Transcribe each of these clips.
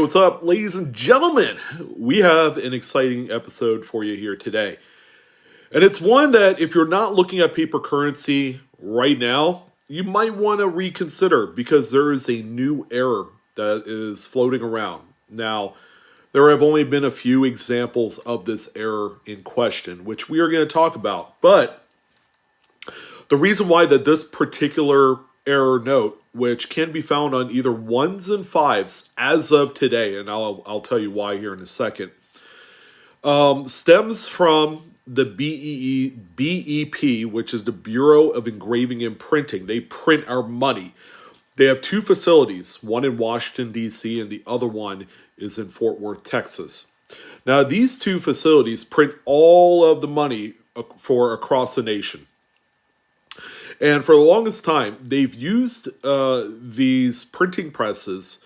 What's up, ladies and gentlemen? We have an exciting episode for you here today. And it's one that, if you're not looking at paper currency right now, you might want to reconsider because there is a new error that is floating around. Now, there have only been a few examples of this error in question, which we are going to talk about. But the reason why that this particular error note, which can be found on either ones and fives as of today, and I'll tell you why here in a second, stems from the BEP, which is the Bureau of Engraving and Printing. They print our money. They have two facilities, one in Washington, D.C., and the other one is in Fort Worth, Texas. Now, these two facilities print all of the money for across the nation. And for the longest time, they've used these printing presses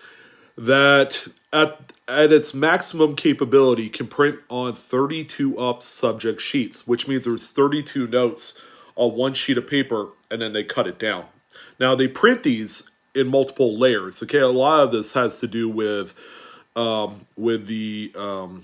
that at its maximum capability can print on 32 up subject sheets, which means there's 32 notes on one sheet of paper, and then they cut it down. Now, they print these in multiple layers. Okay, a lot of this has to do with the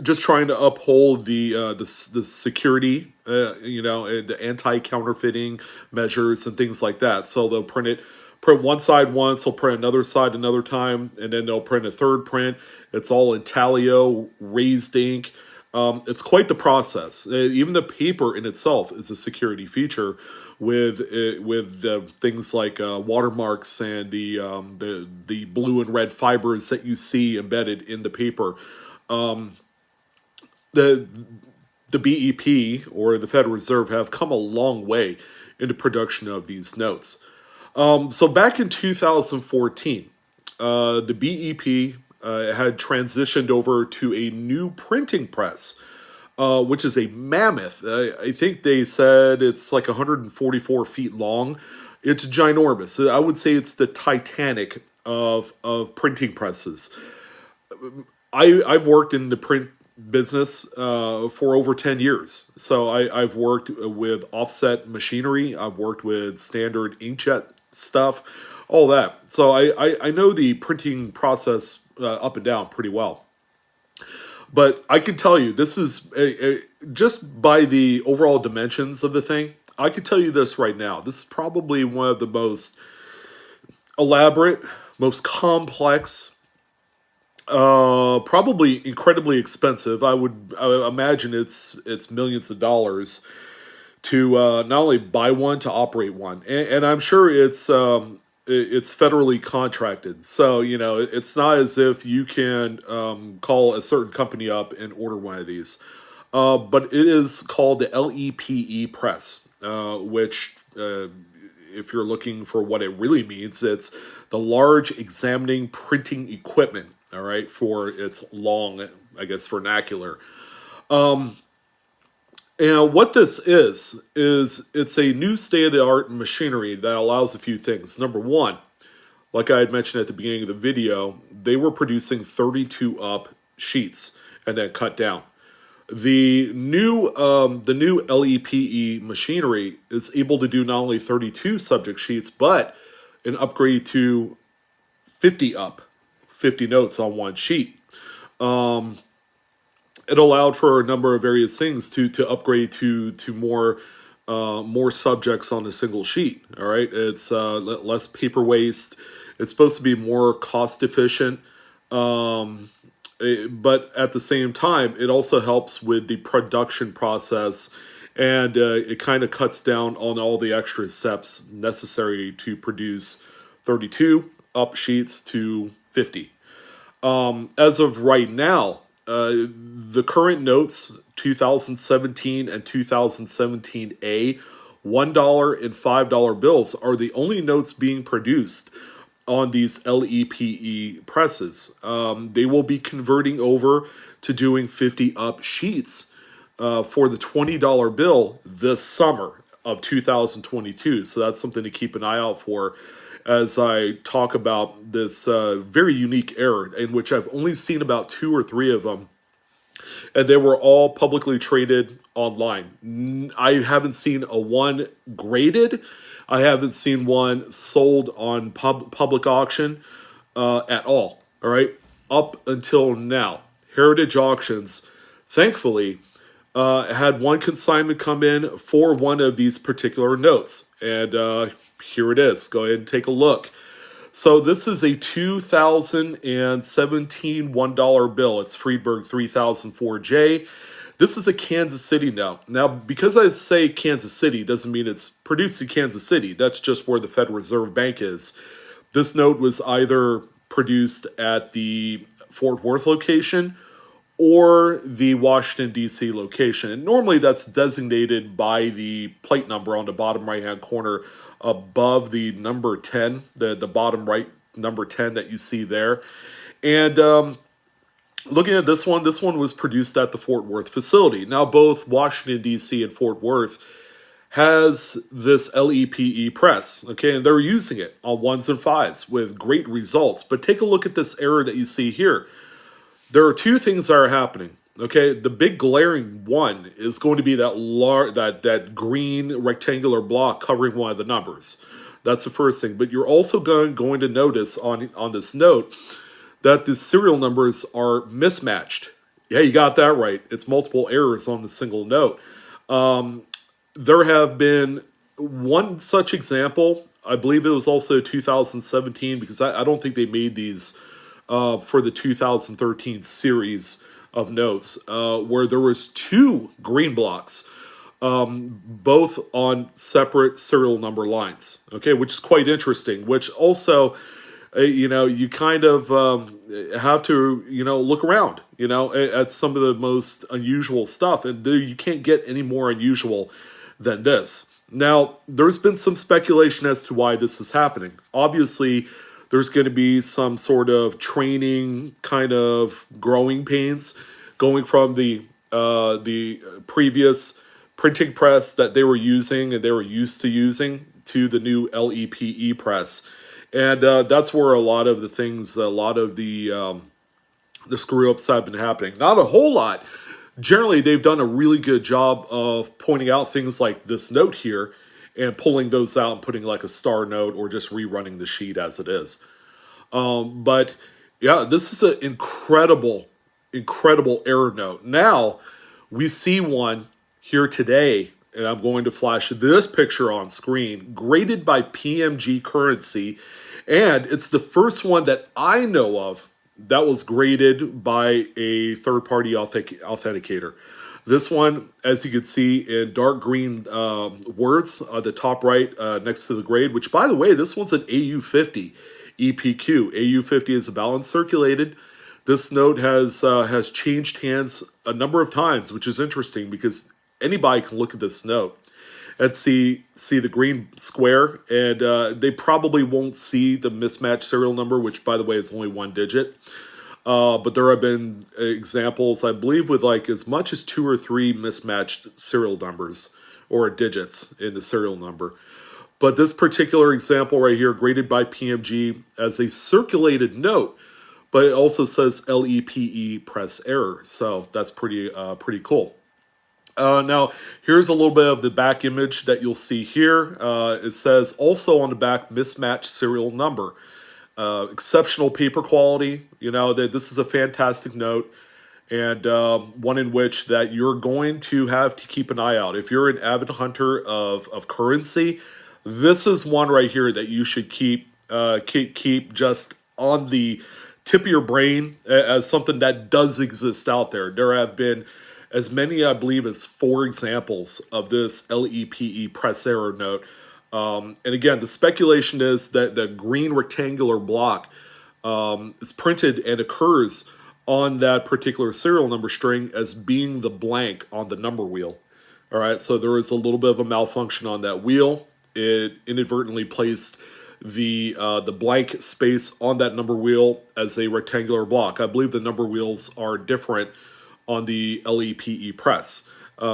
just trying to uphold the security, the anti-counterfeiting measures and things like that. So they'll print one side once, they'll print another side another time, and then they'll print a third print. It's all intaglio, raised ink. It's quite the process. Even the paper in itself is a security feature with things like watermarks and the blue and red fibers that you see embedded in the paper. The BEP, or the Federal Reserve, have come a long way in the production of these notes. So back in 2014, the BEP had transitioned over to a new printing press, which is a mammoth. I think they said it's like 144 feet long. It's ginormous. I would say it's the Titanic of printing presses. I've worked in the print business for over 10 years. So I've worked with offset machinery. I've worked with standard inkjet stuff, all that. So I know the printing process up and down pretty well. But I can tell you, this is just by the overall dimensions of the thing, I can tell you this right now. This is probably one of the most elaborate, most complex, probably incredibly expensive. I would imagine it's millions of dollars to not only buy one, to operate one, and I'm sure it's federally contracted. So it's not as if you can call a certain company up and order one of these. But it is called the LEPE press, which, if you're looking for what it really means, it's the Large Examining Printing Equipment. All right, for its long, I guess, vernacular. And what this is it's a new state-of-the-art machinery that allows a few things. Number one, like I had mentioned at the beginning of the video, they were producing 32 up sheets and then cut down. The new LEPE machinery is able to do not only 32 subject sheets, but an upgrade to 50 up. 50 notes on one sheet. It allowed for a number of various things to upgrade to more subjects on a single sheet. All right, it's less paper waste. It's supposed to be more cost efficient, but at the same time, it also helps with the production process, and it kind of cuts down on all the extra steps necessary to produce 32 up sheets to 50. As of right now, the current notes, 2017 and 2017A, $1 and $5 bills, are the only notes being produced on these LEPE presses. They will be converting over to doing 50 up sheets for the $20 bill this summer of 2022. So that's something to keep an eye out for as I talk about this very unique error, in which I've only seen about 2 or 3 of them, and they were all publicly traded online. I haven't seen a one graded. I haven't seen one sold on public auction at all. all right, up until now. Heritage Auctions, thankfully, had one consignment come in for one of these particular notes. And here it is. Go ahead and take a look. So this is a 2017 $1 bill. It's Friedberg 3004J. This is a Kansas City note. Now, because I say Kansas City doesn't mean it's produced in Kansas City. That's just where the Federal Reserve Bank is. This note was either produced at the Fort Worth location or the Washington, D.C. location. And normally that's designated by the plate number on the bottom right-hand corner above the number 10, the bottom right number 10 that you see there. And looking at this one was produced at the Fort Worth facility. Now, both Washington, D.C. and Fort Worth has this LEPE press, okay, and they're using it on 1s and 5s with great results. But take a look at this error that you see here. There are two things that are happening. Okay, the big glaring one is going to be that green rectangular block covering one of the numbers. That's the first thing. But you're also going to notice on this note that the serial numbers are mismatched. Yeah, you got that right. It's multiple errors on the single note. There have been one such example. I believe it was also 2017 because I don't think they made these for the 2013 series of notes, where there was two green blocks, both on separate serial number lines. Okay, which is quite interesting. Which also, you kind of have to, look around, at some of the most unusual stuff, and you can't get any more unusual than this. Now, there's been some speculation as to why this is happening. Obviously, there's going to be some sort of training kind of growing pains going from the previous printing press that they were using and they were used to using to the new LEPE press. And that's where a lot of the screw-ups have been happening. Not a whole lot. Generally, they've done a really good job of pointing out things like this note here and pulling those out and putting like a star note or just rerunning the sheet as it is. But yeah, this is an incredible error note. Now, we see one here today, and I'm going to flash this picture on screen, graded by PMG Currency, and it's the first one that I know of that was graded by a third-party authenticator. This one, as you can see in dark green words on the top right next to the grade, which, by the way, this one's an AU50 EPQ. AU50 is a balance circulated. This note has changed hands a number of times, which is interesting because anybody can look at this note and see the green square, and they probably won't see the mismatched serial number, which, by the way, is only one digit. But there have been examples, I believe, with like as much as 2 or 3 mismatched serial numbers or digits in the serial number. But this particular example right here, graded by PMG as a circulated note, but it also says LEPE press error. So that's pretty cool. Now, here's a little bit of the back image that you'll see here. It says also on the back, mismatched serial number. Exceptional paper quality. This is a fantastic note, and one in which that you're going to have to keep an eye out. If you're an avid hunter of currency, this is one right here that you should keep just on the tip of your brain as something that does exist out there. There have been as many, I believe, as 4 examples of this LEPE press error note. And again, the speculation is that the green rectangular block is printed and occurs on that particular serial number string as being the blank on the number wheel. All right, so there is a little bit of a malfunction on that wheel. It inadvertently placed the blank space on that number wheel as a rectangular block. I believe the number wheels are different on the LEPE press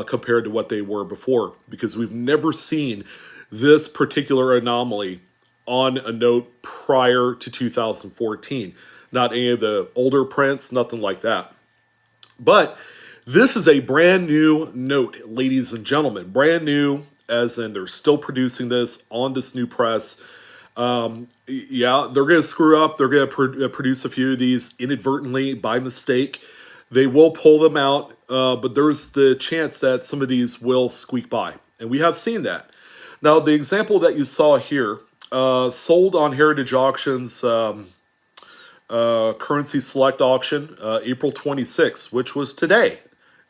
compared to what they were before, because we've never seen this particular anomaly on a note prior to 2014. Not any of the older prints, nothing like that. But this is a brand new note, ladies and gentlemen. Brand new, as in they're still producing this on this new press. Yeah, they're going to screw up. They're going to produce a few of these inadvertently by mistake. They will pull them out, but there's the chance that some of these will squeak by. And we have seen that. Now, the example that you saw here, sold on Heritage Auctions currency select auction, April 26th, which was today.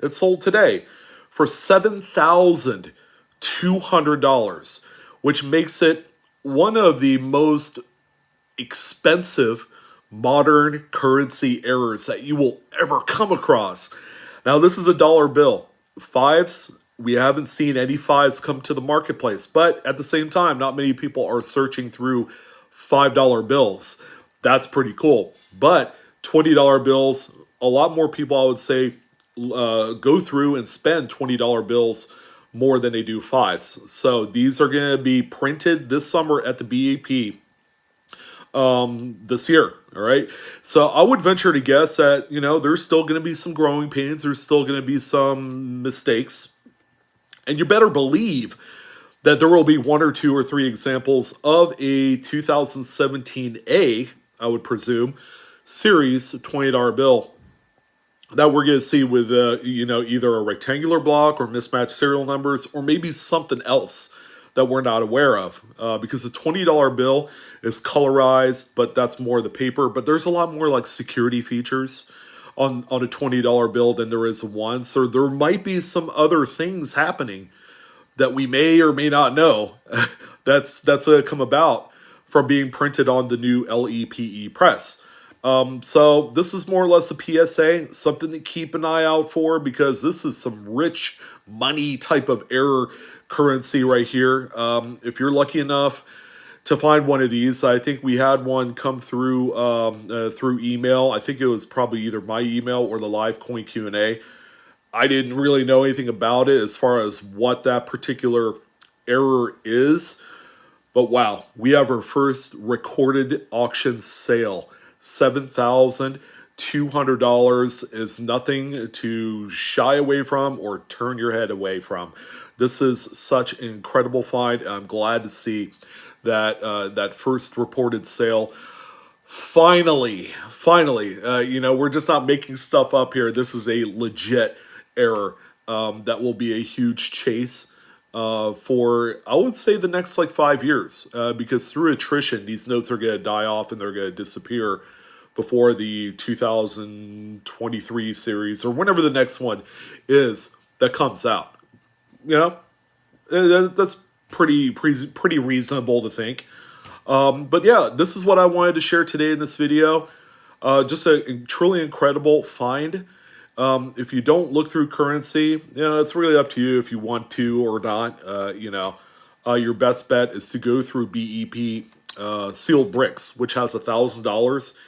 It sold today for $7,200, which makes it one of the most expensive modern currency errors that you will ever come across. Now, this is a dollar bill. Fives, we haven't seen any fives come to the marketplace, but at the same time, not many people are searching through $5 bills. That's pretty cool. But $20 bills, a lot more people, I would say, go through and spend $20 bills more than they do fives. So these are going to be printed this summer at the BEP this year. All right. So I would venture to guess that, there's still going to be some growing pains. There's still going to be some mistakes. And you better believe that there will be one or two or three examples of a 2017A, I would presume, series $20 bill that we're going to see with, either a rectangular block or mismatched serial numbers, or maybe something else that we're not aware of. Because the $20 bill is colorized, but that's more the paper. But there's a lot more like security features on a $20 bill than there is a one. So there might be some other things happening that we may or may not know that's going to come about from being printed on the new LEPE press. So this is more or less a PSA, something to keep an eye out for, because this is some rich money type of error currency right here. If you're lucky enough to find one of these, I think we had one come through through email. I think it was probably either my email or the live coin Q&A. I didn't really know anything about it as far as what that particular error is. But wow, we have our first recorded auction sale. $7,200 is nothing to shy away from or turn your head away from. This is such an incredible find. I'm glad to see that that first reported sale. Finally, we're just not making stuff up here. This is a legit error that will be a huge chase for, I would say, the next 5 years, because through attrition, these notes are going to die off and they're going to disappear before the 2023 series or whenever the next one is that comes out. That's pretty reasonable to think. But yeah, this is what I wanted to share today in this video. Just a truly incredible find. If you don't look through currency, it's really up to you if you want to or not. Your best bet is to go through BEP sealed bricks, which has $1,000.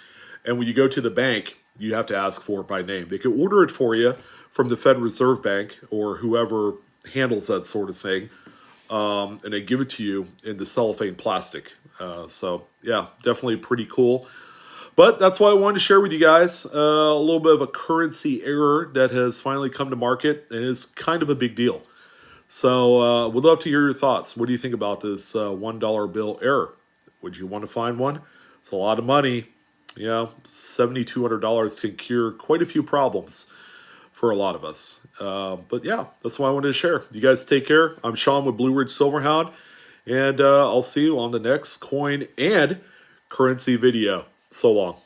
And when you go to the bank, you have to ask for it by name. They can order it for you from the Federal Reserve Bank or whoever handles that sort of thing. And they give it to you in the cellophane plastic. So yeah, definitely pretty cool. But that's why I wanted to share with you guys a little bit of a currency error that has finally come to market and is kind of a big deal. So would love to hear your thoughts. What do you think about this $1 bill error? Would you want to find one? It's a lot of money. $7,200 can cure quite a few problems for a lot of us. But yeah, that's why I wanted to share. You guys take care. I'm Sean with Blue Ridge Silverhound, and I'll see you on the next coin and currency video. So long.